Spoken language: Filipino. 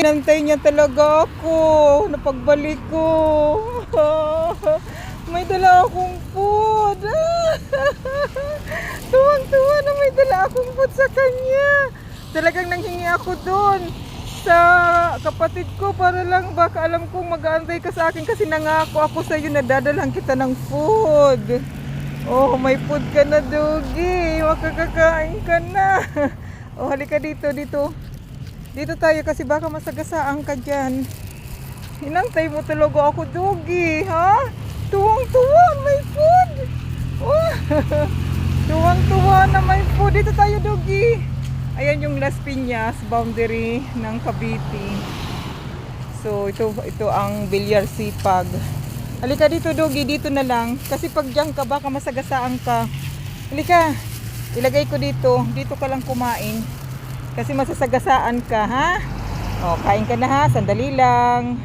Nantay niya talaga ako na pagbalik ko. May dala akong food. Tuwang-tuwa na may dala akong food sa kanya. Talagang nanghingi ako doon sa kapatid ko para lang baka alam kong mag-aantay ka sa akin kasi nangako ako sa iyo na dadalhan kita ng food. Oh, may food ka na, Dugi. Makakakain ka na. Oh, halika dito. Dito tayo kasi baka masagasaan ka dyan. Hinantay mo talaga ako, Dugi, ha? Tuwang-tuwa, may food. Oh, tuwang-tuwa na may food. Dito tayo, Dugi. Ayan yung Las Piñas, boundary ng Cavite. So, ito ang Bilyar Sipag. Halika dito, Dugi. Dito na lang. Kasi pag dyan ka, baka masagasaan ka. Halika. Ilagay ko dito. Dito ka lang kumain. Kasi masasagasaan ka, ha? O, kain ka na, ha? Sandali lang.